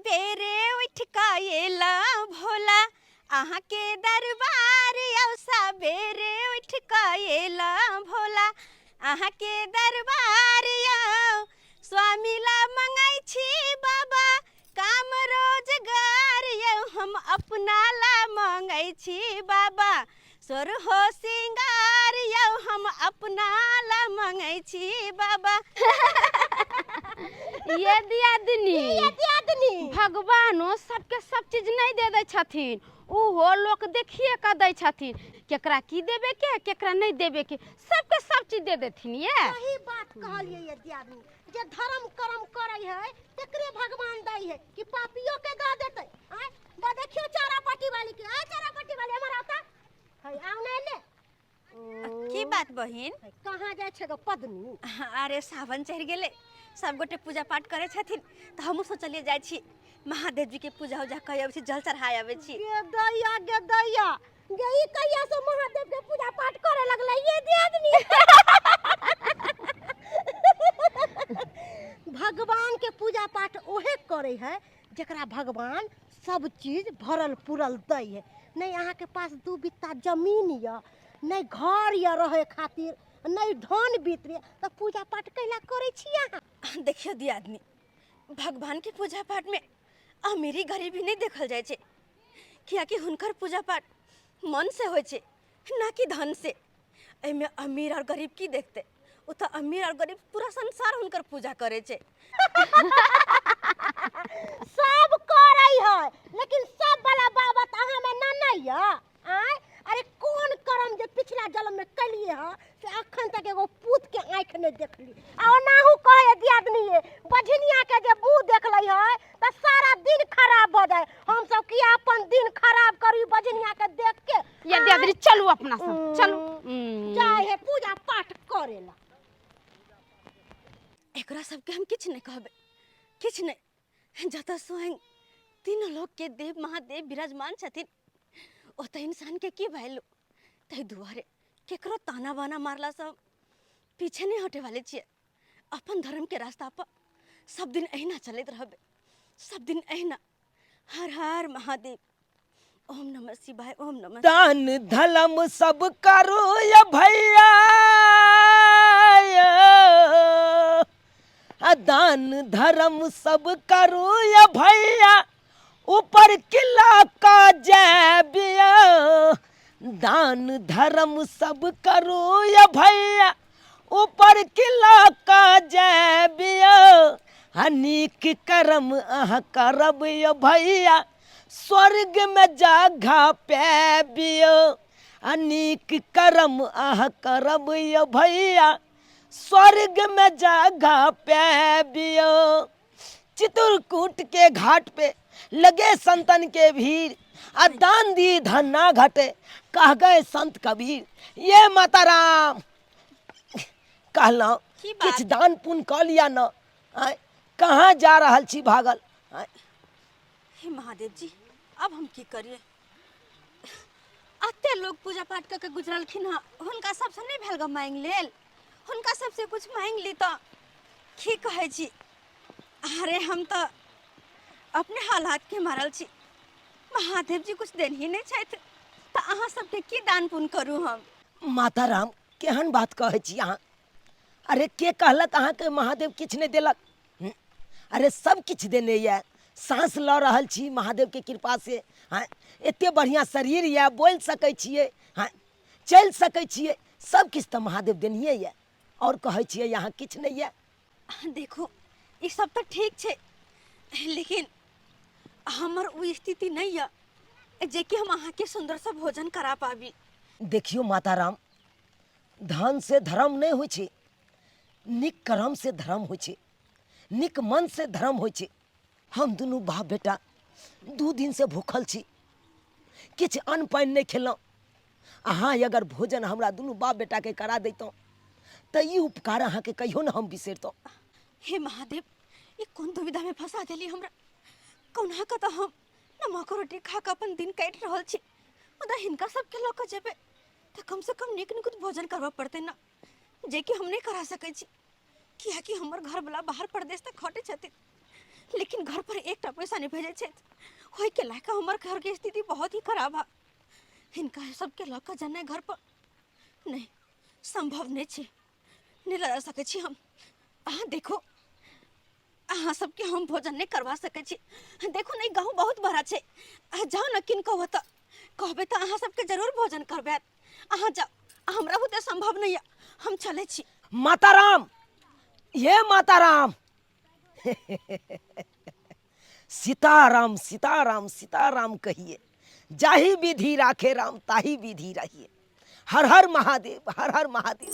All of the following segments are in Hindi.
सबेरे उठ कएला भोला अहाँ के दरबार आउ सबेरे उठ कएला भोला अहाँ के दरबार आउ स्वामी ला मंगाई छी बाबा काम रोजगार यौ हम अपना ला मंगाई छी बाबा सोर हो सिंगार यौ हम अपना ला मंगाई छी बाबा। ये दियादनी भगवानो सबके सब चीज नहीं दे दे छथिन, उहो लोग देखिए का दे छथिन, केकरा की देबे के केकरा नहीं देबे के सबके सब चीज दे देथिन। ये सही बात कहलिए ये दियादनी, जे धर्म कर्म करे है तकरे भगवान दै है कि पापियों के दे देते। आय बा देखियो चारापट्टी वाली के, आय चारापट्टी वाली हमर आता है आउ नहीं ले। की बात बहिन कहाँ जाय छे गो पद्मी? अरे सावन चढ़ गेले सब गोटे पूजा पाठ करे छथिन त हमहु सोचलिए जाय छी महादेव जी के पूजा उजा कय आबै छी जल चढ़ाय आबै छी। गे दैया गे ई कहिया से महादेव के पूजा पाठ करे लगले ये दियादनी? भगवान के पूजा पाठ ओहे करे है जकरा भगवान सब चीज भरल पुरल दै है। नहीं अहाँ के पास दू बित्ता जमीन या नहीं घर या रहे खातिर नहीं धन बीत तो पूजा पाठ कैला करे छी अहाँ? देखियो दियादनी भगवान के पूजा पाठ में अमीरी गरीबी नहीं देखल जाय छे, कियाकि हुनकर पूजा पाठ मन से होय छे ना कि धन से। एमे अमीर और गरीब की देखते, उ तो अमीर और गरीब पूरा संसार हुनकर पूजा करे छे। सब करे है लेकिन सब वाला बाबत अहाँ में ना नहीं है। आय अरे कौन करम जे पिछला जन्म में कलिए ह से अखन तक एगो पूत के आंख नहीं देखली। आ ओनाहू कहे दियादनी ये बझनिया के जे मुंह देख लई है त सारा दिन खराब हो जाए। हम सब की अपन दिन खराब करी बझनिया के देख के। ये दियादनी चलू अपना सब चलू जाए है पूजा पाठ करेला। एकरा सबके हम किछ नहीं कहबे, किछ नहीं। जत स्वयं तीनों लोक के देव महादेव विराजमान छथिन ओत इंसान के की वैल्यू। तै दुआरे केकरो ताना बाना मारला सब पीछे नहीं हटे वाले छिए। अपन धर्म के रास्ता पर सब दिन एहिना चलत रहबे, सब दिन एहिना। हर हर महादेव, ओम नमः शिवाय, ओम नमः। दान धर्म सब करो या भैया, दान धर्म सब करो या भैया, ऊपर किला का जैबिया। दान धर्म सब करो या भैया, ऊपर किला का जैबिया। अनेक कर्म अह करब या भैया, स्वर्ग में जगह पैबियो। अनेक कर्म अह करब या भैया, स्वर्ग में जगह पैबियो। चित्रकूट के घाट पे लगे संतन के भीड़, आ दान दी धन ना घटे, कह गए संत कबीर। ये माता राम कहला किछ दान पुण्य क लिया न, कहाँ जा रहल छी भागल। हे महादेव जी अब हम की करिए? अते लोग पूजा पाठ करके गुजरलखिन ह, हुनका सबसे नहीं भेल ग मांग लेल, हुनका सबसे कुछ मांग ली तो की कहे छी। अरे हम तो अपने हालात के मारल छी, महादेव जी कुछ देन ही नहीं चाहते तो अहाँ सबके की दान पुण्य करूँ हम? माता राम केहन बात कहे छी अहाँ? अरे के कहलक अहाँ के महादेव किछ नहीं देलक? अरे सब किछ देने ये, सांस ल रहल छी महादेव के कृपा से। हाँ एते बढ़िया शरीर ये, बोल सकै छिए, हाँ चल सकै छिए, सब किछ तो महादेव देनिए ये। और कहे छिए यहाँ किछ नहीं है? देखो ये सब तो ठीक छे, लेकिन हमर वो स्थिति नहीं है जे कि हम अहाँ के सुंदर सा भोजन करा पाबी। देखियो माता राम, धन से धर्म नहीं होइ छे, निक कर्म से धर्म होइ छे, निक मन से धर्म होइ छे। हम दोनों बाप बेटा 2 दिन से भूखल छी, किछ अन्न पानि नहीं खेलौं। अहाँ अगर भोजन हमरा दोनों बाप बेटा के करा देतौं तो ये उपकार अहाँ के कहियो न हम बिसरतौं। हे महादेव ये कौन दुविधा में फंसा देली हमरा? कौना का तो हम नमक रोटी खा के अपन दिन काट रहल छी, मुदा हिनका सबके लऽ कऽ जेबै तो कम से कम नीक नीक भोजन करबा पड़ते ना, जे कि हम नहीं करा सकै छी। कियाकि हमर घर वाला बाहर प्रदेश तक खटे छथिन, लेकिन घर पर एकटा पैसा नहीं भेजे छे होय के लायक हमर घर के स्थिति बहुत ही खराब है। इनका सबके लक जाने घर पर नहीं संभव नहीं छे, नहीं ला सके छी हम। अहाँ देखो अहाँ सबके हम भोजन नहीं करवा सके छी। देखो नहीं गाँव बहुत बड़ा छे, जाओ न किनको हो तो कहबे तो अहाँ सबके जरूर भोजन करबे। अहाँ जाओ, हमरा बुते संभव नहीं है, हम चले छी। माता राम, ये माता राम। सीताराम सीताराम सीताराम कहिए, जाही विधि राखे राम ताही विधि रहिए। हर हर महादेव, हर हर महादेव।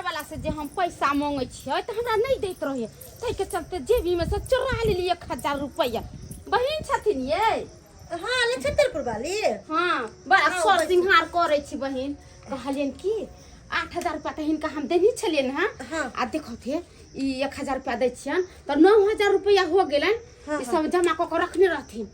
वाला से जे हम पैसा मांगे छियै त हमरा नहीं दैत रहिए, तै के चलते जेबी में से चोरा लेली 1000 रुपया। बहिन छथिन ये? हाँ नक्षत्रपुर वाली। हाँ बड़ा सर सिंहार करे छी बहिन। कहलियन कि 8000 रुपया त हिनका हम देनी छलियन। हां आ देखो थे ई 1000 रुपया दै छियन त 9000 रुपया हो गेलन। ई सब जमा क के रखने रहथिन।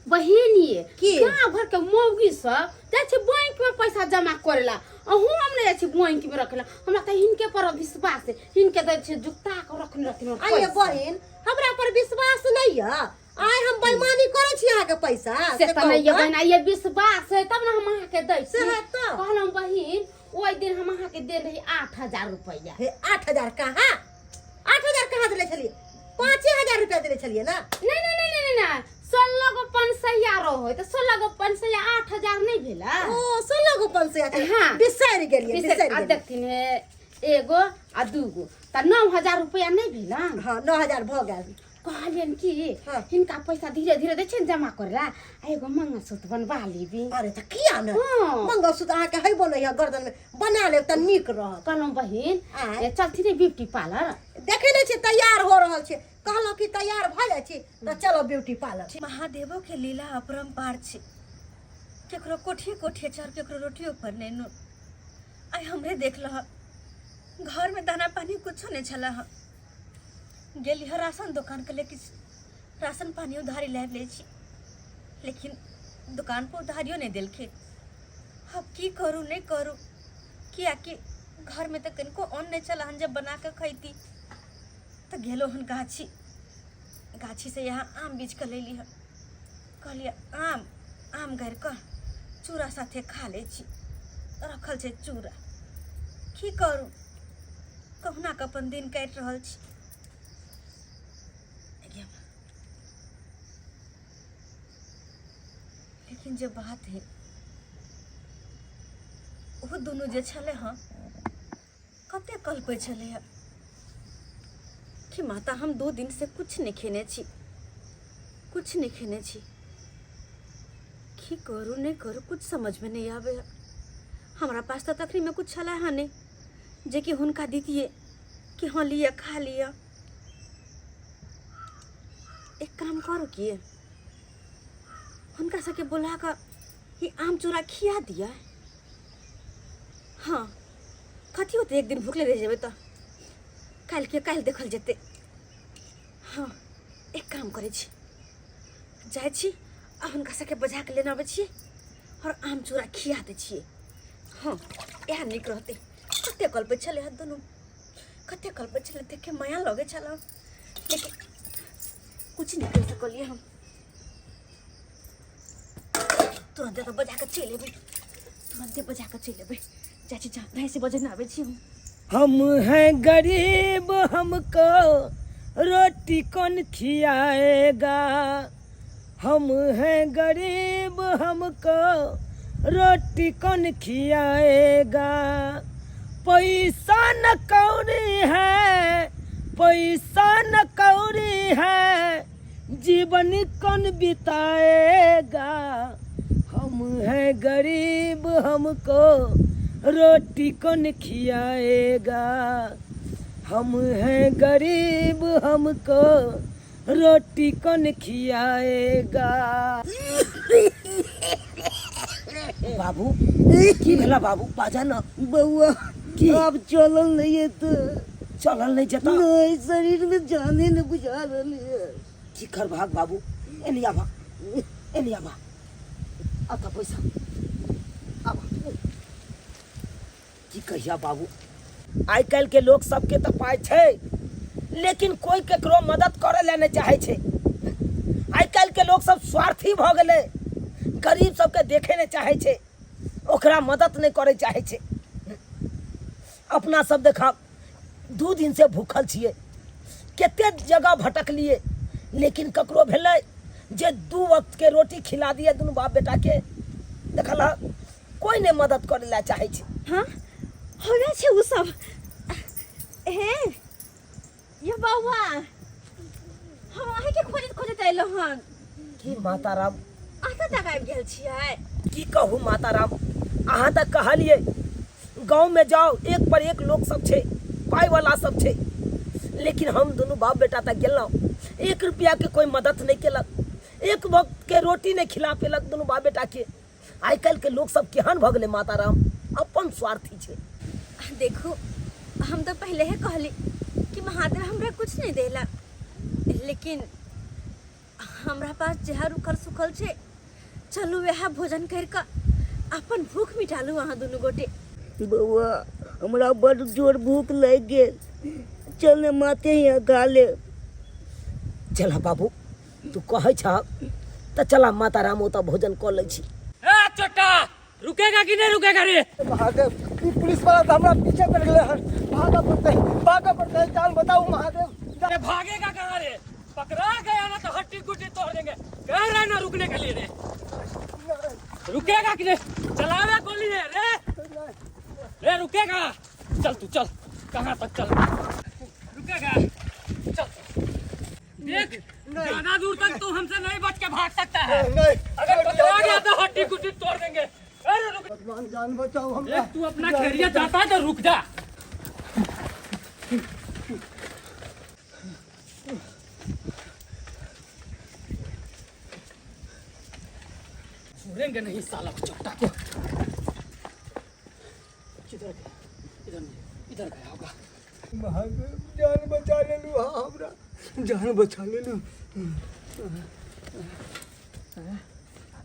बहिन ये गाँव भर के मौगी सब जाय छै बैंक में पैसा जमा करेला, अहूँ हम नहीं जाय छी बैंक में रखेला। हमरा त हिनके पर विश्वास है, हिनके दै छै जुटा के रखने रहथिन। आइए बहिन हमरा पर विश्वास नहीं है, आय हम बेईमानी करे छी अहाँ के पैसा से त नहीं है बहिन, ये विश्वास है तब न हम अहाँ के दै छी। से तो कहलम बहिन ओइ दिन हम अहाँ के दे रही 8000 रुपया। हे 8000 कहाँ 8000 कहाँ देले छलिए? 5000 रुपया देले छलिए ना। नहीं नहीं नहीं नहीं नहीं 16 गो 500 रहो त 16 गो 500 8000 नहीं भेला। ओ 16 गो 500। हाँ बिसर गेलिए बिसर गेलिए। देखथिन एगो आ दूगो त 9000 रुपया नहीं भेला। हाँ 9000 भ गेल। कहलियन कि हिनका पैसा धीरे धीरे दै छिन जमा करेला, एगो मंगलसूत्र बनवा लेबी। अरे त किया न मंगलसूत्र अहाँ के हैबो नहीं है, गर्दन में बना ले त नीक रह। कहलम बहिन ये चलती रे ब्यूटी पार्लर। देखे नहीं छे तैयार हो रहल छे, कहलो कि तैयार भ जाय छी त चलो ब्यूटी पार्लर। महादेवो के लीला अपरंपार छे, केकरो कोठिए कोठिए चढ़ केकरो रोटियो पर नहीं नो। आई हमरे देख लह घर में दाना पानी कुछो नहीं छला ह। गेली ह राशन दुकान के लेके राशन पानी उधारी ले छी, लेकिन दुकान पर उधारियो नहीं देलखे। अब की करू नहीं करू, किया कि घर में तो कनको अन्न नहीं चला हन। जब बना के खैती तो गेलो हन गाछी, गाछी से यहाँ आम बीज के लेली ह। कहलिए आम घर कर चूड़ा साथे खा ले छी, रखल छे चूड़ा। की करू, कहुना के अपन दिन काट रहल छी। लेकिन जब बात है वो दोनों जे छले हाँ कते कल्पे छले है कि माता हम 2 दिन से कुछ नहीं खेने छी, कुछ नहीं खेने छी। की करू नहीं करू कुछ समझ में नहीं आवे। हमारा पास तो तकरी में कुछ छला है नहीं जे कि हुनका दीतिए कि हाँ लिया खा लिया। एक काम करो किए हुनका सके बोला का ये आम चूड़ा खिया दिया। हाँ कथी होते एक दिन भूखले रह जाबे तो काल के काल देखल जेते। हाँ एक काम करे छी, जाय छी आ हुनका सके बजा के लेना आबे छी और आम चूड़ा खिया दे छी। हाँ यह निक रहते। कते कल पे छले हाथ दोनों, कते कल पे छले देखे माया लगे छला, लेकिन कुछ नहीं कर सकलिए हम। तुरंत तो बजा के चले बे, तुरंत बजा के चले बे। चाची जा नहीं से बजे ना आवे छी हम हैं गरीब हमको रोटी कौन खियाएगा। हम हैं गरीब हमको रोटी कौन खियाएगा। पैसा न कौड़ी है, पैसा न कौड़ी है, जीवन कौन बिताएगा। हम हैं गरीब हमको रोटी कौन खियाएगा। हम हैं गरीब हमको रोटी कौन खियाएगा। बाबू की भेला बाबू, बाजा ना बउआ की अब चलल नहीं है तो चलल नहीं जता नहीं, शरीर में जाने न बुझा रही है। की कर भाग बाबू, एनिया बा एनिया बा आता पैसा अब की कहिया बाबू। आइ काल्हि के लोग सबके तो पाय छै, लेकिन कोई केकरो मदद करे ले नहीं चाहे छे। आइ काल्हि के लोग सब स्वार्थी भ गेले, गरीब सबके देखे नहीं चाहे छे, ओकरा मदद नहीं करे चाहे छे। अपना सब देखा 2 दिन से भूखल छिए, केते जगह भटकलिए, लेकिन ककरो भेलै जे 2 वक्त के रोटी खिला दिए दुनू बाप बेटा के, देखल ह? कोई नहीं मदद करे ला चाहे छे। हाँ होवे छे उ सब। हे ये बौआ, हम अहीं के खोजत खोजत अइलो हन। की माताराम आधा तक आबि गेल छियै। की कहू माताराम, अहाँ तक कहलिए गांव में जाओ, एक पर एक लोग सब छे, पाई वाला सब छे, लेकिन हम दोनों बाप बेटा तक गेलौं, 1 रुपया के कोई मदद नहीं केलक, 1 वक्त के रोटी नहीं खिला पेलक दोनों बाप बेटा के। आइ काल्हि के लोग सब केहन भ गेले माताराम, अपन स्वार्थी छे। देखो हम तो पहले ही कहली कि महादेव हमरा कुछ नहीं देला, लेकिन हमरा पास जहर उखल सुखल छे, चलू वह भोजन कर के अपन भूख मिटालू अहाँ दोनों गोटे। बउआ हमरा बड़ जोर भूख लग गेल, चल माते यहाँ खा ले। चला बाबू, तू कहै छ त चला माताराम ओतऽ भोजन क लै छी। ए छोटा, रुकेगा कि नहीं रुकेगा रे? महादेव, ई पुलिस वाला तो हमरा पीछे पड़ गए हैं। भागा पड़ता है, जान बताओ महादेव। अरे भागेगा कहाँ रे? पकड़ा गया ना तो हड्डी गुड्डी तोड़ देंगे। कह रहा है ना रुकने के लिए रे? रुकेगा कि नहीं? चलावे गोली है रे रुकेगा? चल तू चल, कहाँ तक चल? रुकेगा? चल देख, ज्यादा दूर तक तू हमसे नहीं बच के भाग सकता है। अगर पकड़ा गया तो हड्डी गुड्डी तोड़ देंगे। अरे रुक, भगवान जान बचाओ हमरा। देख तू अपना खैरियत जाता है तो रुक जा। छोड़ेंगे नहीं साला चोटा को। इधर गया होगा। महादेव जान बचा ले लू, हाँ हमरा जान बचा ले लू।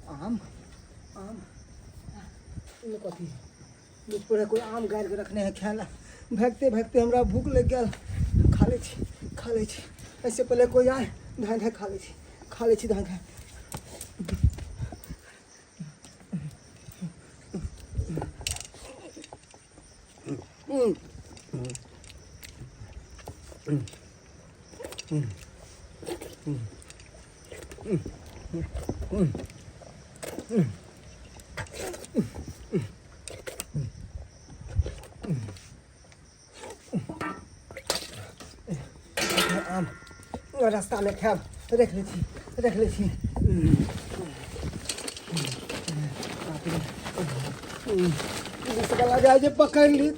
आम ये कथी मुझ पर कोई आम गाड़ के रखने हैं ख्याल। भागते भागते हमरा भूख लग गया, खा ले छी। ऐसे पहले कोई आए धाय खा ले छी धाय। आम रास्ता में खाब रख ले छी। गला जाए जे पकड़ ली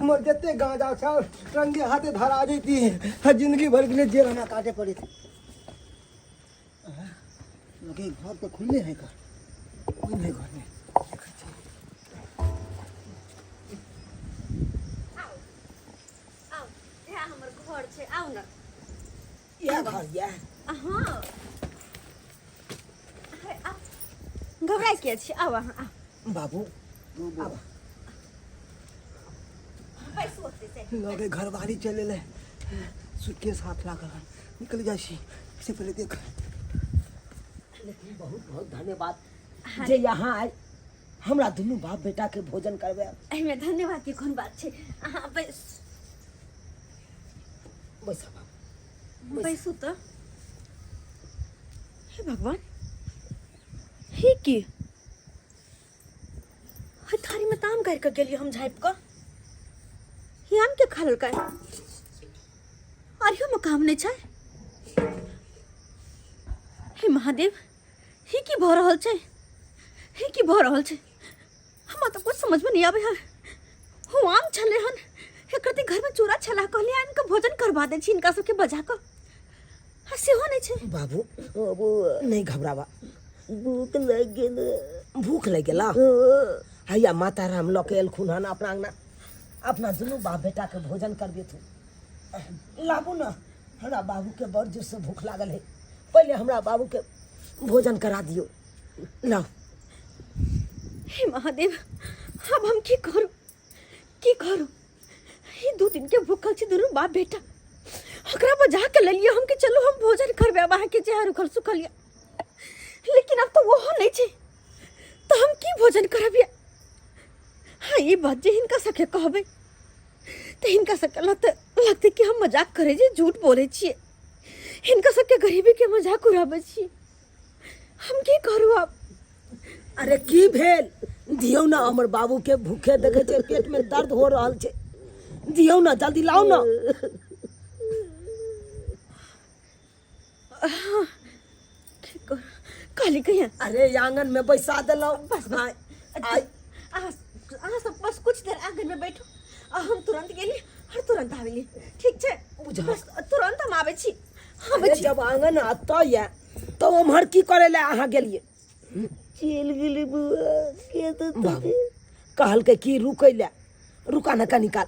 हमर जते गांजा छल रंगे हाथे धरा देती है। जिंदगी भर के लिए जेल हमें काटे पड़ी थी। लगे घर तो खुले है का, कोई नहीं घर में। आओ यहाँ हमर घर छे, आओ ना। यह घर यह हाँ घबराई के छी, आओ अहाँ आओ। बाबू पैसो होते से लगे घर बारी चले ले, सूटकेस हाथ ला कर निकल जाए से पहले देख। लेकिन बहुत बहुत धन्यवाद जे यहाँ आए, हमरा दुनू बाप बेटा के भोजन करबे। एहिमे धन्यवाद की कोन बात छे। अहाँ बैसा बाबू, बैसू तो। हे भगवान, हे की हई थारी में ताम कर गेलियो हम झाइप क। ही आम के खाल का अरियो में काम नहीं छै। हे महादेव, ही की भ रहल छै? ही की भ रहल छै? हमरा तो कुछ समझ में नहीं आवे है। हूँ आम छले हन, एकरती घर में चूरा छला कहलिए इनका भोजन करवा दे छी, इनका सबके बजा क। हसे हो नहीं छै बाबू नहीं घबरावा। भूख लग गेला हैया माताराम लऽ के एलखुन हन अपना अंगना, अपना दुनू बाप बेटा के भोजन करबे तू। लाबू ना, हमरा बाबू के बड़ जोर से भूख लागल है, पहले हमरा बाबू के भोजन करा दियो। लाओ। हे महादेव, अब हम की करू? ये 2 दिन के भूखल छी दुनू बाप बेटा। ओकरा बजा के ले लिए हम कि चलो हम भोजन करबे वहाँ के जहाँ रुखल सुखल या लेकिन अब तो वो नहीं छे तो हम की भोजन करबिए। हाँ ये बात जे हिनका सके कहबे तो हिनका सके लगते कि हम मजाक करे जे झूठ बोले छिए हिनका सके गरीबी के मजाक उड़ाबे छिए हम की करू अब। अरे की भेल दियो ना हमर बाबू के भूखे देखे छे पेट में दर्द हो रहल छे दियो ना जल्दी लाओ ना। काली कहिया अरे आंगन में बैसा देलो बस सब बस कुछ देर आंगन में बैठो हम तुरंत गेली और तुरंत आवेली ठीक छे बस तुरंत हम आवे छी। अरे जब आंगन आता है तो उम्हर की करे ले अहाँ गेलिए चल गेली बुआ के तो बाबू कहल के की रुकै ले रुका न का निकाल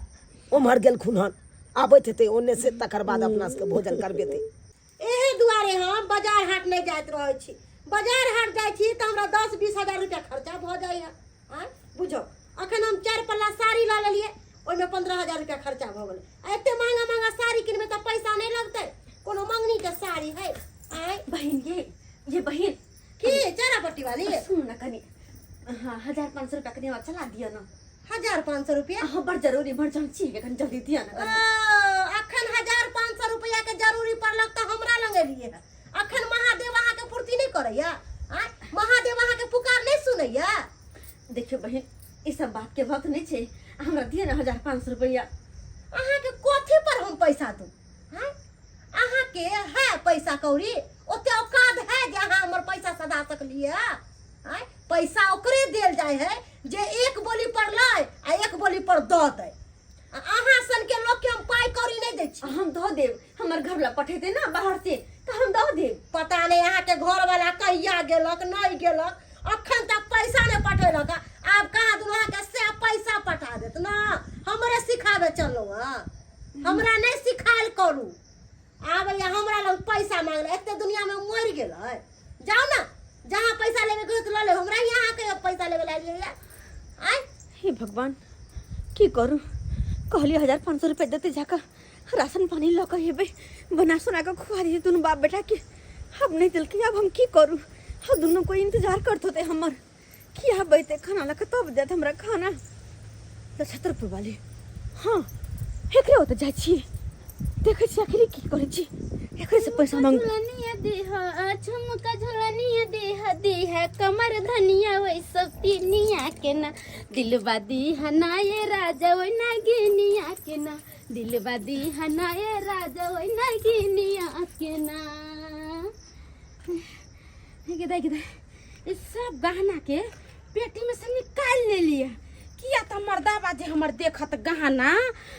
उम्हर गेल खुनहन आबैत हेतै ओन्ने से तकर बाद अपना सबके भोजन करबेतै। एहे दुआरे हम बाजार हाट नहीं जात रहे छी बाजार हाट जाय छी त हमरा 10-20 हजार रुपया खर्चा भ जाइया आय बुझो अखन हम 4 पल्ला साड़ी ला लेलिए ओइ में 15,000 रुपया खर्चा भ गेल एते महंगा साड़ी किनबे त पैसा नहीं लगतै कोनो मंगनी के साड़ी है आय बहन ये बहन की चरापट्टी वाली सुन ना कनी हाँ 1,500 रुपया कनी चला दियो ना 1,500 रुपया हाँ बड़ जरूरी बड़ जान छी कनी जल्दी दियो ना अखन 1,500 रुपया के जरूरी पड़लक त हमरा लंगे लिए अखन महादेव अहाँ के पूर्ति नहीं करैया आय महादेव अहाँ के पुकार नहीं सुनैया। देखियो बहन ई सब बात के वक्त नहीं छे हमरा दियो ना 1,500 रुपया अहाँ के कोथी पर हम पैसा दूं हैं अहाँ के है पैसा कौड़ी ओते औकात है जे अहाँ हमर पैसा सदा सकलिए हैं पैसा ओकरे देल जाय है जे एक बोली पर लाय आ एक बोली पर द दे अहाँ सन के लोग के हम पाई कौड़ी नहीं दै छी हम दो देव हमर घर वाला पठेते ना बाहर से तो हम दो देव। पता नहीं अहाँ के घर वाला कहिया गेलक नहीं गेलक अखन तक पैसा नहीं पठेलक आब कहाँ दूं अहाँ के से पैसा पठा देत ना हमरे सिखावे चलो हमरा नहीं सिखाइल करू आब या हमरा लग पैसा मांगले एते दुनिया में मर गेलै जाओ ना जहाँ पैसा लेवे के तो ले हमरा यहाँ के पैसा लेवे ला लिए आय हे भगवान की करूं कहलिए 1,500 रुपया देते जाकर राशन पानी लगा हेबे बना सुना कर खुआ दिए दोनों बाप बेटा के अब नहीं दिल के अब हम की करूं हम दोनों को इंतजार करते थे हमर किया बैठे खाना लगा तब देते हमरा खाना 70 रुपये वाले हाँ एकरे होते जाय छी देखे छी आखिर की करे छी एकरे से पैसा मांग झुलनिया देह झुमका झुलनिया देह कमर धनिया वही सब तीनिया के ना दिलवा दीहा ना ये राजा वही नागिनिया के ना दिलवा दीहा ना ये राजा वही नागिनिया के ना गिदा इस सब गहना के पेटी में से निकाल ले लिया किया तो मर्दा बाजे हमर देखत गहना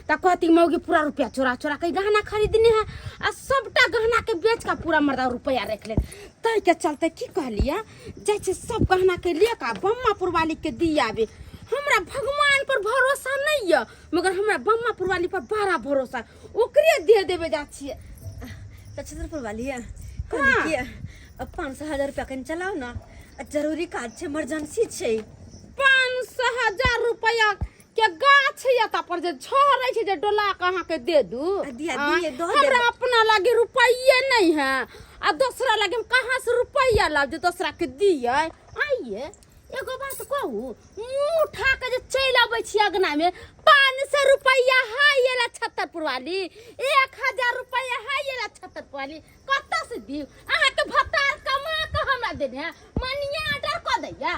त कहती मौगी पूरा रुपया चोरा चोरा के गहना खरीदने है आ सबटा गहना के बेच का पूरा मर्दा रुपया रख ले तय के चलते की कहलिया जैसे सब गहना के लेका बम्मापुर वाली के दियाबे हमरा भगवान पर भरोसा नहीं है मगर हमरा बम्मापुर वाली पर बड़ा भरोसा ओकरे दे देबे जा छिए 75 वाली है कहली कि अब 500,000 रुपया कन चलाओ ना जरूरी काज छे इमरजेंसी छे 500,000 रुपया के गाछ या ता पर जे झरै छै जे डोला कहाँ के दे दू दिए दो हमरा अपना लागे रुपये नहीं है आ दूसरा लागे हम कहाँ से रुपया लाब जे दूसरा के दिए आइए एगो बात कहू मुंह उठा के जे चल आबै छी अगना में 500 रुपया है ये ला 76 वाली 1,000 रुपया है ये ला 76 वाली कत्ता से दी अहाँ के भतार कमा के हमरा देने मनिया ऑर्डर क दैया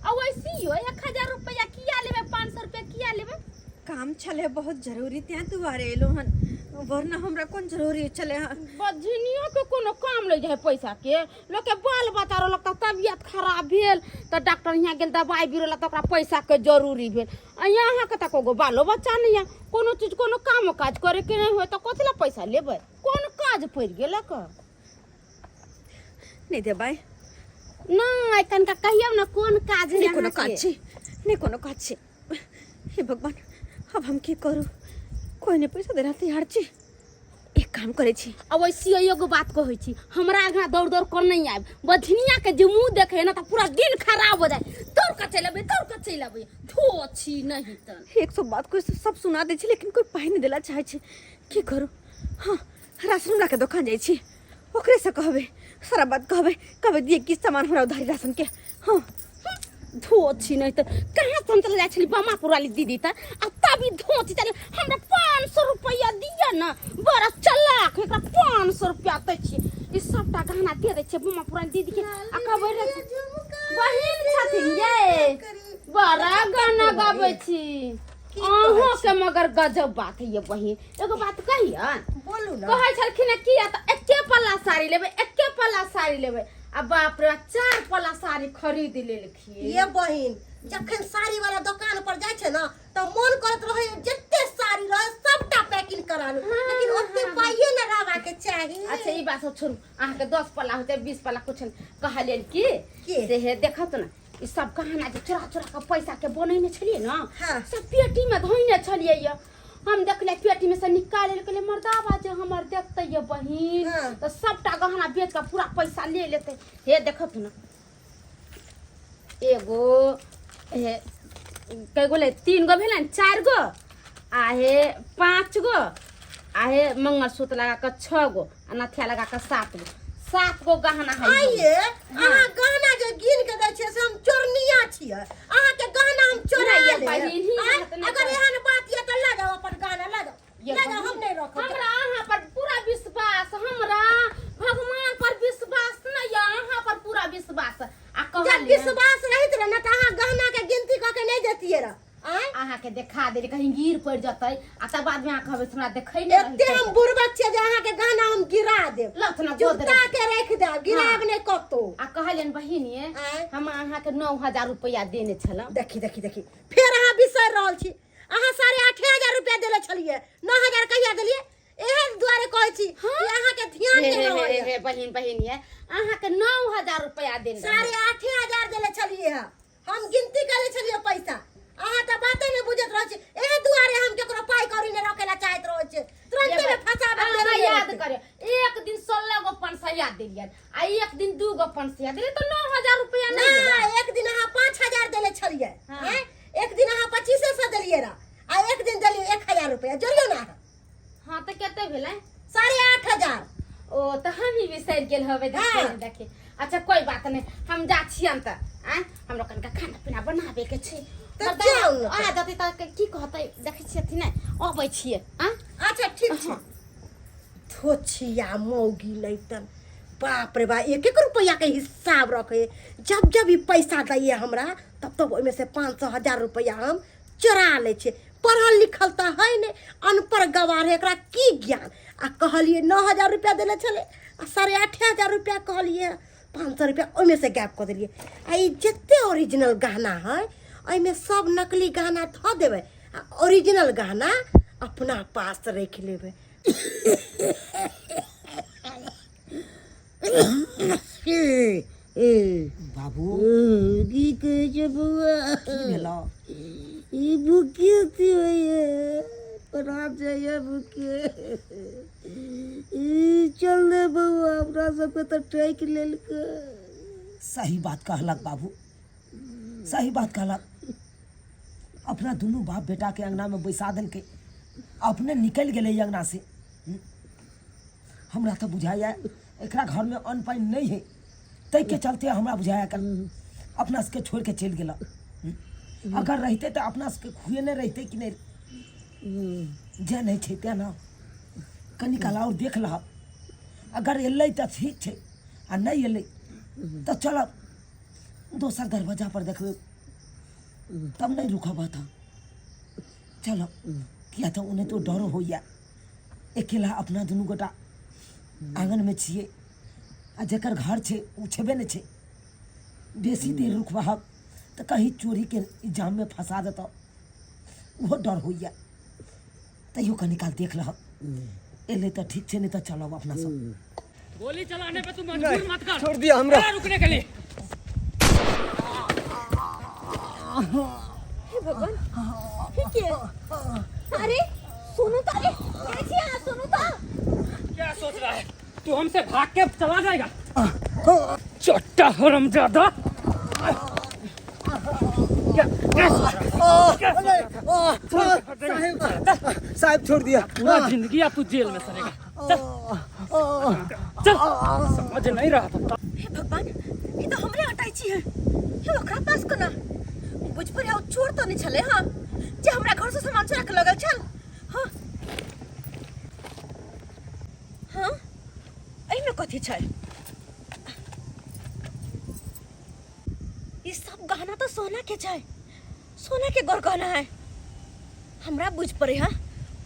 आ वैसी हो 1,000 रुपया किया लेबे 500 रुपया किया लेबे काम चले बहुत जरूरी त्या दुआरे एलो हन वरना हमरा कौन जरूरी चले बजनियो के कोनो काम ले जाए पैसा के लोग के बाल बच्चा रहलक त तबियत खराब भेल त डॉक्टर यहाँ गेल दवाई बिरोला त ओकरा पैसा के जरूरी भेल आ यहाँ के त कोगो बालो बच्चा नहीं है कोनो चीज कोनो काम काज करे के नहीं हो त कथि ला पैसा लेबे कोन काज पड़ गेल क नहीं दे भाई नहीं कनका कहियो ना कोन काज नहीं कोनो काज छी नहीं कोनो काज छी हे भगवान अब हम की करू कोई नहीं पैसा दे रहती हर छी एक काम करे छी अब वैसी एगो बात कहै छी हमरा आगा दौड़ दौड़ कर नहीं आब बधनिया के जे मुंह देखे ना त पूरा दिन खराब हो जाए दौड़ के चल आबे धो छी नहीं त 100 बात कोई सब सुना दे छी लेकिन कोई पाई नहीं देला चाहे छी की करू हाँ राशन ला के दुकान जाइ छी ओकरे से कहबे सारा बात कहबे दिए कि सामान हमरा उधारी राशन के हाँ धोची नहीं तो कहाँ से हम चले जाए बमापुर वाली दीदी त अब तभी धोची चले हमरा 500 रुपया दिया ना बड़ा चलाक एकरा 500 रुपया दै छी ई सबटा गहना दे दै छी बमापुर वाली दीदी के आ कहबे रे बहिन छथिन ये बड़ा गाना गाबै छी अहों के मगर गजब बात है ये बहिन एगो बात कहियन बोलू ना कहै छलखिन कि या त एके पल्ला साड़ी लेबै अब बाप रे 4 पल्ला साड़ी खरीद लेलखिन ये बहिन जखन साड़ी वाला दुकान पर जाय छे ना तो मन करत रहे जत्ते साड़ी रहे सबटा पैकिंग करा लो लेकिन ओते पाइए न रहबा के चाहिए अच्छा ई बात छोड़ू अहाँ के 10 पल्ला होते 20 पल्ला कुछ कहलियन कि से हे देखत ना ई सब गहना जे चोरा के पैसा के बनैने छलिए ना हाँ। सब पेटी में धइने छलिए ये हम देखले पेटी में से निकाल ले मर्दावा जे हमर देखते ये बहिन हाँ। तो सबटा गहना बेच के पूरा पैसा ले लेते हे देखत ना एगो हे कई गो ले 3 गो भेलन 4 गो आहे 5 गो आहे मंगलसूत्र लगा के 6 गो अनथिया लगा के 7 गो गहना है आइए अहाँ गहना जे गिन के दै छियै से हम चोरनिया छियै अहाँ के गहना हम चोरा नहीं, ये ले बहिन ही बात नहीं अगर एहन बात ये तो ले जाओ अपन गहना ले जाओ हम नहीं रखब हमरा अहाँ पर पूरा विश्वास हमरा भगवान पर विश्वास नहीं है अहाँ पर पूरा विश्वास आ जब कहलिए विश्वास रहित रहे ना तो अहाँ गहना के गिनती क के नहीं देतिए रा अहाँ के देखा दे कहीं गिर पड़ जतै आ तब बाद में अहाँ कहबै हमरा देखै नहीं एते हम बुरबक छियै जे अहाँ के गहना हम गिरा देब लथना जुटा के रख देब गिराब नहीं कतो आ कहलियन बहिनी हम अहाँ के 9000 रुपया देने छलम देखी फिर अहाँ बिसर रहल छी अहाँ 8,500 रुपया देले छलिए 9,000 कहिया देलिए एहन दुआरे कहै छी कि अहाँ के ध्यान हे नहीं रहल हे बहिन ये अहाँ के 9000 रुपया देने 8,500 देले छलिए हम गिनती करे छलिए पैसा अहाँ त बाते नहीं बुझत रह छी एहे दुआरे हम केकरो पाई कौड़ी नहीं रखेला चाहत रह छी तुरंत में फसाबे अहाँ याद करे एक दिन 16 गो 500 देलियन आ एक दिन 2 गो 500 देले तो 9000 रुपया नहीं ना एक दिन अहाँ 5,000 देले छलिए हैं एक दिन अहाँ 2500 देलिए रा आ एक दिन देलिए 1,000 रुपया जोड़ियो ना हां तो केते भेलै 8,500 ओ तो हम ही बिसर गेल हवे देखे अच्छा कोई बात नहीं हम जा छियन त हम लोग का खाना पीना बनाबे के छै तो जाओ ना आ जति त की कहतै देखै छियै नै अबै छियै अच्छा ठीक छै थोछिया मौगी लैतन बाप रे बा 1-1 रुपया के हिसाब रखे जब ये पैसा दैए हमरा तब ओइमे से 500,000 रुपया हम चोरा ले छे पढ़ल लिखल त है ने अनपढ़ गवार है एकरा की ज्ञान आ कहलिए 9,000 रुपया देले छले आ 8,500 रुपया कहलिए 500 रुपया ओइमे से गैप कर दिलिए आ ई जत्ते ओरिजिनल गहना है ओइमे सब नकली गहना ध देबे आ ओरिजिनल गहना अपना पास रख लेबे बाबू की कहे छे बुआ की भेलो ई बुके थी होइए परा जाइए बुके ई चल दे बुआ हमरा सबके तो ठेक लेलके सही बात कहलक बाबू सही बात कहलक अपना दोनों बाप बेटा के अंगना में बैसा देलकै अपने निकल गेलै अंगना से हमरा तो बुझाया एकरा घर में अन्न पानि नहीं है तै के चलते हमरा बुझाया कर अपना सबके छोड़ के चल गेला अगर रहते तो अपना सबके खुए नहीं रहते कि नहीं जे नहीं छै ते ना कनी काल और देख लह अगर एलै तो ठीक छै आ नहीं एलै तो चल दोसर दरवाजा पर देखबे तब नहीं रुकबा था चलो किया तो उन्हें तो डर होइया अकेला अपना दुनू गोटा आंगन में छिए आ जकर घर छे उ छेबे नहीं छे बेसी देर रुकबा तो कहीं चोरी के इल्जाम में फंसा देता वो डर होइया तैयो कनी काल देख लह एले तो ठीक छे नहीं तो चलो अपना सब गोली चलाने पे तू मजबूर मत कर छोड़ दिया हमरा रुकने के लिए हे भगवान ठीक है अरे सुनो तो अरे कैसे है सुनो तो क्या सोच रहा है तू हमसे भाग के चला जाएगा चट्टा हरामजादा साहब छोड़ दिया। पूरा जिंदगी अब तू जेल में सड़ेगा। चल समझ नहीं रहा था। हे भगवान, ये तो हमरे हटाई छी है। ये ओकरा पास कोना बुझ पर आओ चोर तो नहीं छले। हां जे हमरा घर से सामान चुरा के लगल चल। हां हां एही में कथी छै? ई सब गहना तो सोना के छै। सोना के गहना है। हमरा बुझ पड़े हां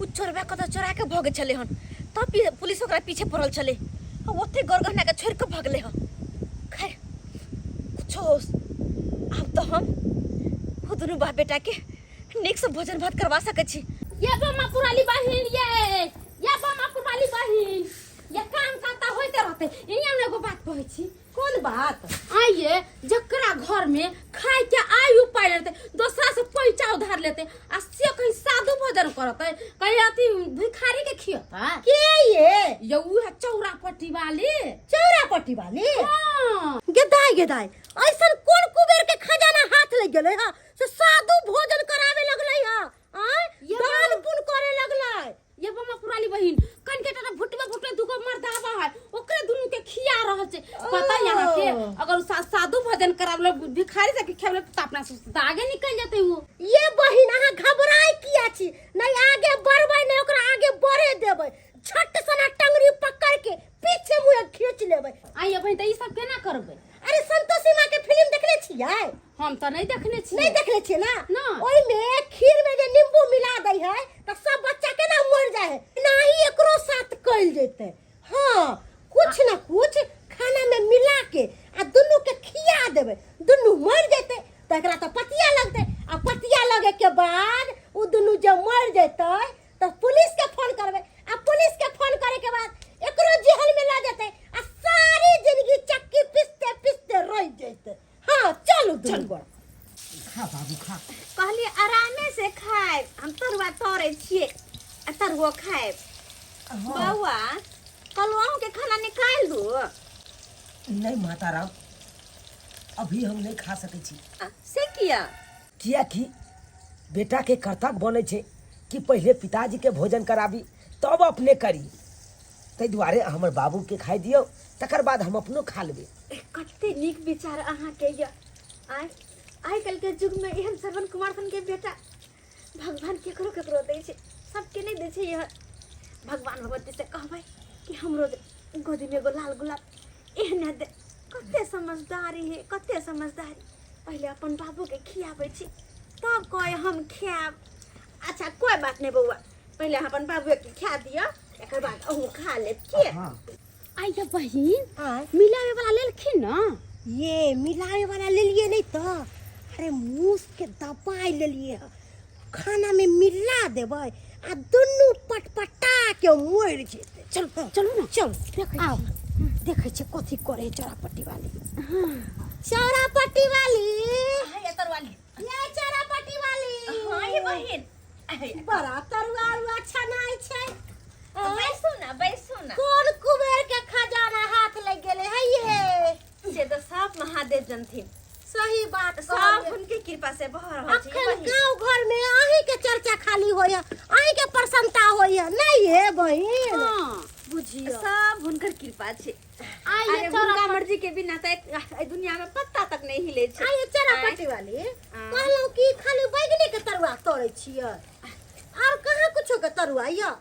उ चोरबा कत चोरा के भगे छले हन। तब पुलिस ओकरा पीछे पड़ल छले। अब ओते गहना के छोड़ के भगले हन। खैर कुछ अब तो हम दोनों बाप बेटा के नीक से भोजन भात करवा सके छी। ये बमापुर वाली बहिन, ये बमापुर वाली बहिन, ये काम करता होते रहते। इहाँ एगो बात कहै छी। कौन बात? आइए जकरा घर में खाए के आयु पाइ लेते, दूसरा से पैसा उधार लेते, आ से कहीं साधु भोजन करते, कहीं अति भिखारी के खियता। के ये उहे चौरापट्टी वाली। चौरापट्टी वाली? हाँ। गेदाई ऐसन कौन कुबेर के खजाना हाथ लग गेले हां से साधु भोजन करावे लगलै हां? ये दान पुण्य करे लगलै। ये बमापुर वाली बहिन कनकेटा भुटबे दुगो मर्दावा है, ओकरे दुनु के खिया रहल छै। पता यहाँ के अगर साधु भोजन करावले भिखारी से खियावले त अपना से आगे निकल जाते वो। ये बहिन अहाँ घबराई किया छी? नहीं आगे बढ़बै, नहीं ओकरा आगे बढ़े देबै। झट सना टंगरी पकड़ के पीछे मुंह खींच लेबै। आइए बहिन त ई सब केना करबै? अरे संतोषी माँ के फिल्म देखले छियै? हम तो नहीं देखने छी। नहीं देखले छियै ना? ना। ओइ में खीर में जे नींबू मिला दै है त सब बच्चा केना मर जाय है। नाही एकरो साथ कइल जेतै। हां कुछ ना कुछ खाना में मिला के आ दुनु के खिया देबै, दुनु मर जेतै त एकरा त पतिया लगतै। आ पतिया लगे के बाद उ दुनु जब मर जेतै त पुलिस के फोन करबै। आ पुलिस के फोन करे के बाद एकरो जेल में ल जेतै आ सारी जिंदगी चक्की पिसते पिसते रह जेतै। हां चलू दुनु गोड़ खा बाबू खा। कहली आरामे से खाए। हम तरुआ तोड़े छिए आ तरुआ खाए। बउआ कलवाओं के खाना निकाल दो। नहीं माताराम, अभी हम नहीं खा सके छी। से किया? किया कि बेटा के कर्तव्य बने छे कि पहले पिताजी के भोजन कराबी तब अपने करी। तै दुआरे हमर बाबू के खाई दियो, तकर बाद हम अपनो खा लेबे। कते नीक विचार अहाँ के ये। आइ कल के युग में एहन श्रवण कुमार सन के बेटा भगवान केकरो केकरो दै छै, सबके नहीं दै छै। यह भगवान भगवती से कहबै कि हमरो गोदी में एगो लाल गुलाब एहने दे। कते समझदारी है, कते समझदारी। पहले अपन बाबू के खियाबै छी तब कहे हम खाएब। अच्छा कोई बात नहीं बउआ, पहले अपन बाबू के खिया दियो, एकर बाद अहूँ खा लेब। के आइए बहिन मिलावे वाला लेलखिन ना? ये मिलावे वाला ले लिए नहीं तो अरे मूस के दबाई ले लिए। खाना में मिला देबै आ दुनु पटपटा के मर जेतै। चल चलो ना चल आओ देखे छे कथी करे चौरापट्टी वाली। चौरापट्टी वाली ये तरवाली। ये चौरापट्टी वाली। हां ये बहिन बड़ा तरुआ अच्छा नहीं छै। बैसो ना। कौन कुबेर के खजाना हाथ लग गेले है ये? से तो सब महादेव जनथिन। सही बात सब उनके कृपा से बह रहल छै। अखन गांव घर में आही के चर्चा खाली होया, आही के प्रसन्नता होया नहीं है बहिन? हां बुझियो सब उनकर कृपा छै। आइए उनका मर्जी के बिना तो एक दुनिया में पत्ता तक नहीं हिले छै। आइए चौरापट्टी वाली कहलौ कि खाली बैगनी के तरुआ तोड़े छियै और कहाँ कुछो के तरुआ या?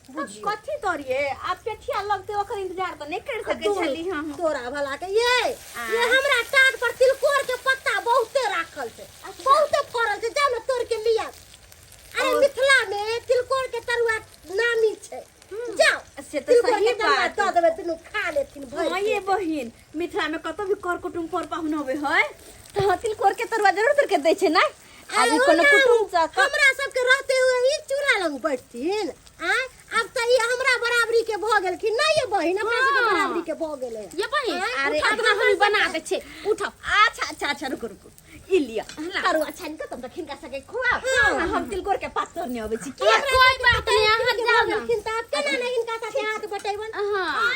कथी तोड़िए आप पेठिया लगते ओकर इंतजार तो नहीं कर सके छली हम। तोरा भला के ये हमरा टाट पर तिलकोर के पत्ता बहुते राखल छै, बहुते फरल छै। जानो तोड़ के लिया। अरे मिथिला में तिलकोर के तरुआ नामी छै। जाओ से तो सही बात तो देबे तनु खा लेथिन भर। हां ये बहिन मिथिला में कतो भी कर कुटुम पर पाहुन होबे है तो तिलकोर के तरुआ जरूर तोड़ के दै छै ना। अभी कोनो कुटुम जाक हमरा सब के रहते हुए ई चूल्हा लग बैठथिन। अब त ई हमरा बराबरी के भ गेल कि नहीं? ये बहिन हमरा सब के बराबरी के भ गेले। ये बहिन अरे अपना हम बना दे छे। उठो। अच्छा रुको ई लिया तरुआ छान के तब खिनका सके खुआ। हम तिलकोर के पात तोड़ने आबै छी। कोई बात नहीं, अहाँ जाओ ना। खिनता केना नहीं इनका साथे हाथ बटेबन। हां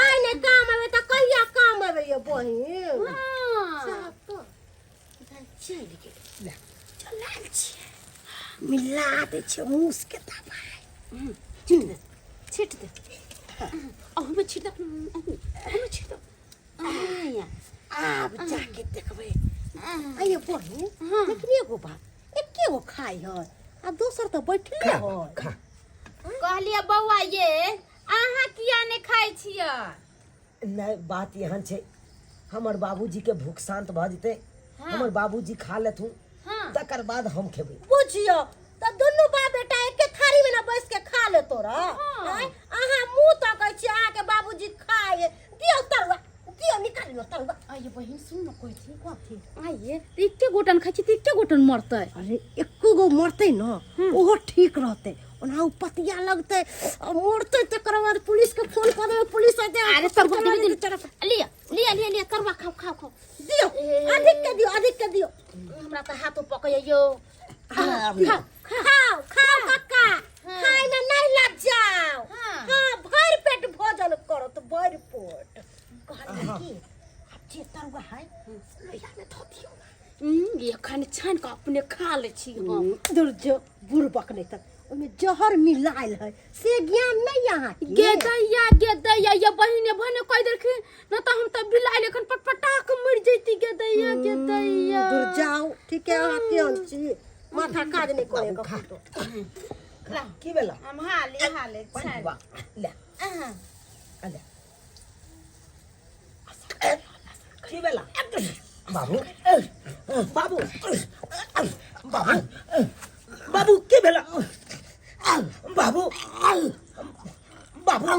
आइ ने काम आवे त कहिया काम आवे ये बहिन। हां सब तो चल गेल। मिला दे छे मूस के दबाई छिट दे हमें छिट दे हमें छिट दे आया अब जाके देखबे आइए बहिन लेकिन एगो बात एके गो खाई है आ दोसर तो बैठले है कहलिए बौआ ये अहाँ किया नहीं खाई छियै नहीं बात यहाँ छे हमर बाबूजी के भूख शांत भ जेते हमर बाबूजी खा लेथुन तकर बाद हम खेबै बुझियो त दुनु बाप बेटा एके थारी में ना बैस के खा ले तोरा आहा मुंह तकै छी आहा के बाबूजी खाए दियो तरुआ दियो निकालियो तरुआ आइए बहिन सुन न कोई थी कथी आइए इक्के गोटन खाई छी त इक्के गोटन मरतै अरे एको गो मरते न ओहो ठीक रहते ओना पतिया लगते मरते तकर बाद पुलिस के फोन कर देबे पुलिस आते अरे तरुआ दे लिया लिया लिया लिया तरुआ खाओ खाओ खाओ दियो अधिक के दियो हमरा त हाथो पकैयो खाओ खाओ खाओ काका खाई में नहीं लग जाओ हां भर पेट भोजन करो तो भर पेट कहले की अब जे तरुआ है लइया में धो दियो ये खाने छान के अपने खा ले छी हम दुर्जो बुरबक नहीं तक ओमे जहर मिलाइल है से ज्ञान नहीं यहाँ गे दैया ये बहिने भने कह देलखिन न त हम त बिलाइ लेखन पटपटा के मर जैती गे दैया दूर जाओ ठीक है आती छी माथा काज नहीं करे का की बेला हम हाले छान ले ले की बेला बाबू बाबू बाबू बाबू के बेला बाबू बाबू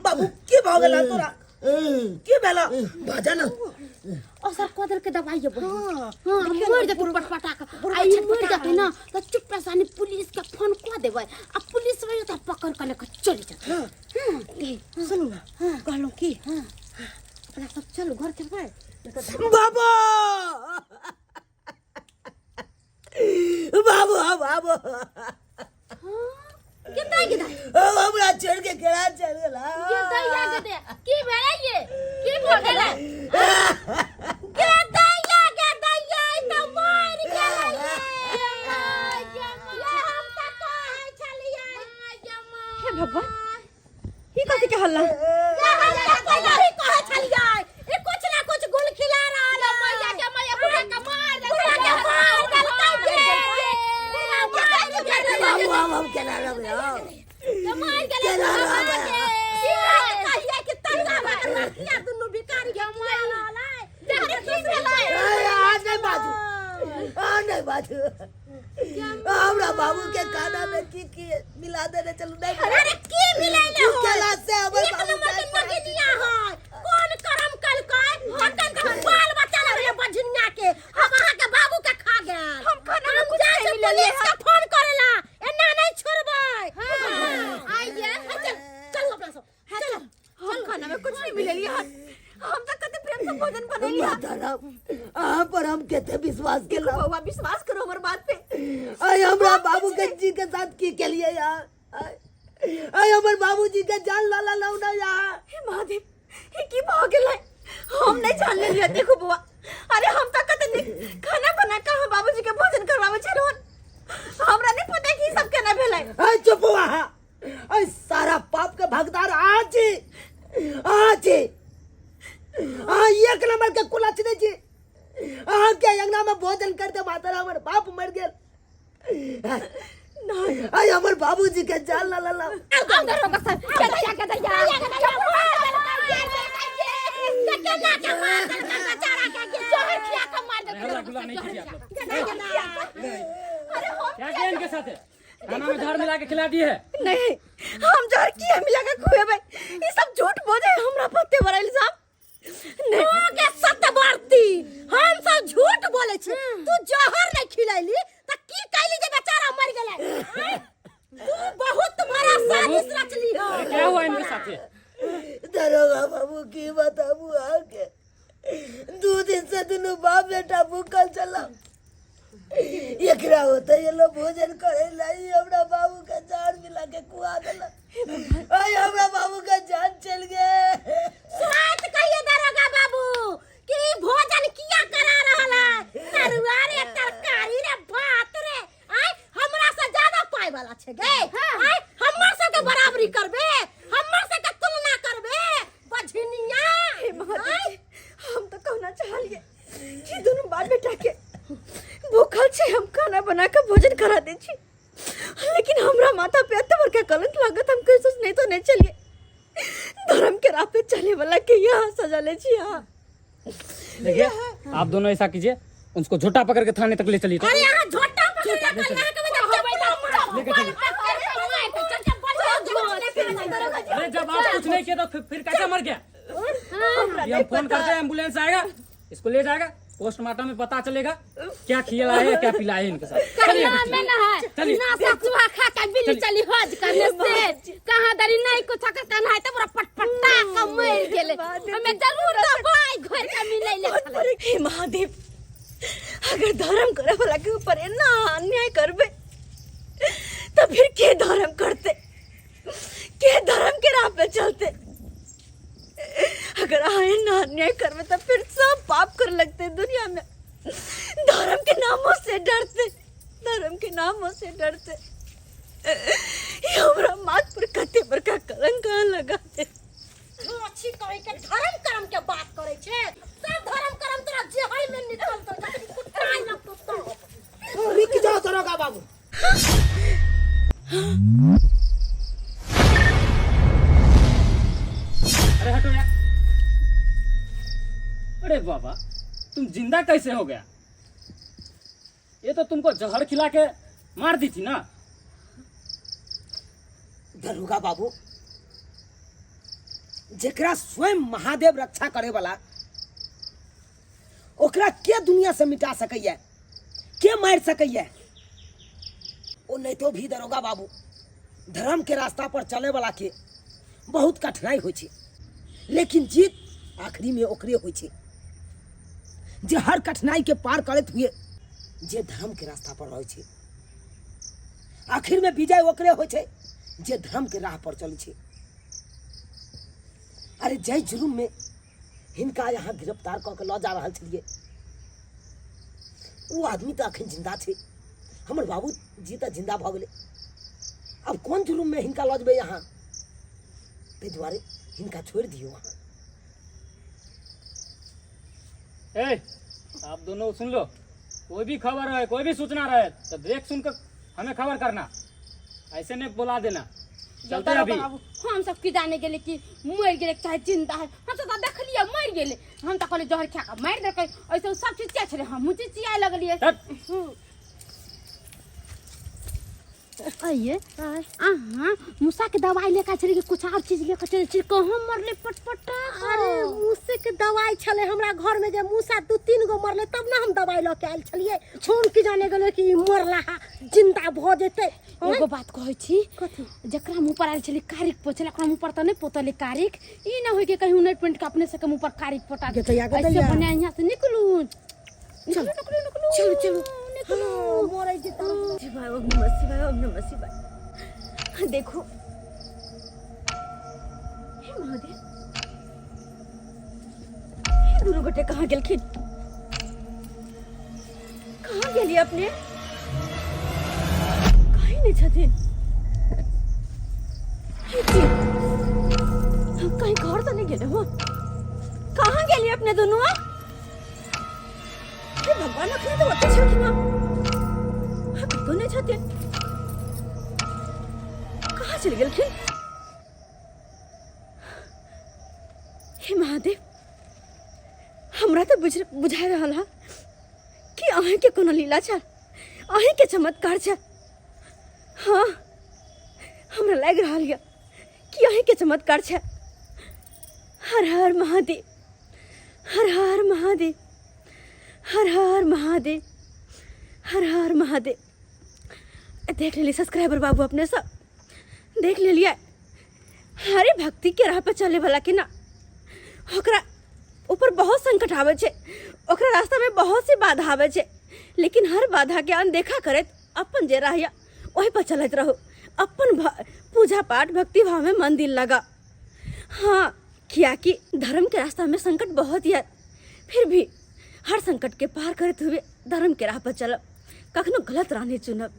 बाबू के भ गेला तोरा के बेला भजन असर कदर के दवाई ये हां मर जते पटपटा के आई मर जते ना त चुप सानी पुलिस के फोन क देबै आ पुलिस रे त पकड़ के लेके चली जाते सुन ना कहलो की अपना सब चलो घर चलबै बाबू बाबू बाबू के हमरा छोड़ के केरा चल गेला दैया दे की भेलै ये की भ गेलै के दैया त मर गेलै ये हम त कहै छलियै हे भगवान ई कथि के हल्ला कहै छलियै ए कुछ ना कुछ गुल खिला रहल मैया के बुढ़ा के मार दे बाबू हम केना रहबै मार के केना रहबै कहिया कि तरुआ भात किया दुनु भिखारी के खिला रहल है देखरे की भेलै आज नहीं बाजू हमरा बाबू के खाना में की मिला देने चलू नहीं अरे की मिलाइले हो केला से हमर एक बाबू नंबर के मगजिया है कौन करम कलकै हकन के बाल बच्चा रे बजनिया के हम अहाँ के बाबू के खा गेल हम खाना में कुछ नहीं मिलले है फोन करेला एना नहीं छोड़बै आइए चल अपना सब चल हम खाना में कुछ नहीं मिलेली है हम तो कते प्रेम से भोजन बनेली है आप पर हम कहते विश्वास के ला बउआ विश्वास करो हमर बात पे आई हमरा बाबू के जी के साथ की के लिए यार आई हमर बाबूजी के जान लाला लौना यार हे महादेव हे की भ गेलै हम नहीं जान लेलिए देखो बउआ अरे हम तो कते खाना बना के हम बाबूजी के भोजन करवावे छै रोन हमरा नहीं पता कि सब केना भेलै आई चुप हुआ आई सारा पाप के भगदार आज एक नंबर के कुलच नहीं जी के अंगना में भोजन करते माता हमर बाप मर गेल आई हमर बाबूजी के जान ला ला अंदर होगा सर क्या के दैया रसगुल्ला नहीं कीजिए आप लोग क्या किया इनके साथ है खाना में जहर मिला के खिला दिए है नहीं हम जहर किया मिला के खुएबै ई सब झूठ बोले हमरा पत्ते बड़ा इल्जाम ओ के सत्यवर्ती हम सब झूठ बोले छी तू जहर नहीं खिलाइली त की कैली जे बेचारा मर गेलै तू बहुत बड़ा साजिश रचली हो अरे क्या हुआ इनके साथ दरोगा बाबू की बताबू आके 2 दिन से दोनों बाप बेटा भूखल चला एकरा होते ये लोग भोजन करे लाई हमरा बाबू का जान मिला के कुआ देला आई हमरा बाबू का जान चल गए साथ कहिए दरोगा बाबू कि भोजन किया करा रहल है तरुआ रे तरकारी रे भात रे आय हमरा चाहिए कि दोनों बाप बेटा के भूखल छे हम खाना बना के भोजन करा दे छी, लेकिन हमरा माथा पे एते बड़का कलंक लागत हम कैसे नहीं तो नहीं चलिए धर्म के राह पे चले वाला के यहाँ सजा ले छी। यहाँ देखिए आप दोनों ऐसा कीजिए, उसको झोटा पकड़ के थाने तक ले चलिए। अरे यहाँ झोटा पकड़ के कल यहाँ के अरे जब आप कुछ नहीं किया तो फिर कैसे मर गया? ये हम फोन करते हैं, एम्बुलेंस आएगा, इसको ले जाएगा, पोस्टमार्टम में पता चलेगा क्या खिलाया है क्या पिलाया है इनके साथ। चलिए चलिए चली हज करने से कहां दरी नहीं कुछ करना है तो पूरा पटपटा का मर गेले हमें जरूर दवाई घर का मिले ले। हे महादेव, अगर धर्म करे वाला के ऊपर इतना अन्याय करबे तो फिर के धर्म करते, के धर्म के राह पे चलते? अगर आए ना अन्याय करवे तो फिर सब पाप कर लगते दुनिया में, धर्म के नामों से डरते, धर्म के नामों से डरते। ये हमरा माथ पर कते बड़का कलंक लगा दे। अच्छी कहे के धर्म कर्म के बात करे छे, सब धर्म कर्म तोरा जेहर में निकलतो जाके कुटाई लगतो तो रुक जाओ दरोगा बाबू। अरे हटो यार। अरे बाबा तुम जिंदा कैसे हो गया? ये तो तुमको जहर खिला के मार दी थी ना। दरोगा बाबू, जेकरा स्वयं महादेव रक्षा करे वाला ओकरा के दुनिया से मिटा सकैया, के मार सकैया? ओ नहीं तो भी दरोगा बाबू, धर्म के रास्ता पर चले वाला के बहुत कठिनाई होय छे, लेकिन जीत आखिरी में ओकरे होय छे जे हर कठिनाई के पार करत हुए जे धर्म के रास्ता पर रहै छे। आखिर में विजय ओकरे होय छे जे धर्म के राह पर चलै छे। अरे जय जुलूम में हिनका यहाँ गिरफ्तार कऽ के लऽ जा रहल छलिए, वो आदमी तो अखन जिंदा छे, हमर बाबू जी तो जिंदा भऽ गेलै। अब कौन जुलूम में हिनका लऽ जेबै यहाँ? ताहि दुआरे हिनका छोड़ दियो वहाँ। ए, आप दोनों सुन लो, कोई भी खबर रहे, कोई भी सूचना रहे तो देख सुनकर हमें खबर करना, ऐसे नहीं बुला देना। चलते हैं अभी। हम सब की जाने गेले कि मर गेले चाहे जिंदा है, हम सब देख लिया मर गेले, हम तो कहले जहर खा के मार देके ऐसे सब चीज क्या छले, हम मुझे चिया लगलिए। आइए आहा मूसा के दवाई लेकर चले कि कुछ और चीज लेकर चले छी, कहां मरले पटपटा। अरे मूसे के दवाई छले हमरा घर में, जे मूसा 2-3 गो मरले तब ना हम दवाई लेके आइल छलिए। छोड़ के जाने गेले कि मरला हा जिंदा भ जेते। एगो बात कहै छी, कथि? जकरा मुंह पर आइल छले कारिक पोछले, ओकरा मुंह पर त नहीं पोतले कारिक, ई ना होय के कहीं उनेट पेंट के अपने से के मुंह पर कारिक पोता दे। ऐसे बने यहां से निकलू, चलो चलो चलो मोरे जिता शिवाय ओम नमः शिवाय ओम नमः शिवाय। देखो हे महादेव, हे दोनों गोटे कहाँ गेलखिन? कहाँ गेलिए अपने? कहीं नहीं छथिन। हम कहीं घर तो नहीं गेले हो? कहाँ गेलिए अपने दोनों? हे भगवान, अखनी तो ओते छलखिन हम तो नहीं छथिन, कहाँ चल गेलखिन? हे महादेव, हमरा तो बुझा रहल है कि अहीं के कोनो लीला छल, अहीं के चमत्कार छल। हाँ, हमरा लग रहल है कि अहीं के चमत्कार छल। हर हर महादेव, हर हर महादेव, हर हर महादेव, हर हर महादेव। देख ले सब्सक्राइबर बाबू, अपने सब देख ले लिया। हरे भक्ति के राह पे चले वाला के ना ओकरा ऊपर बहुत संकट आवे छे, ओकरा रास्ता में बहुत सी बाधा आवे छे, लेकिन हर बाधा के अनदेखा करत अपन जे राह वही पर चलत रहो, अपन पूजा पाठ भक्ति भाव में मन दिल लगा। हाँ, किया कि धर्म के रास्ता में संकट बहुत है, फिर भी हर संकट के पार करते हुए धर्म के राह पर चलब, कखनो गलत राह नहीं चुनब।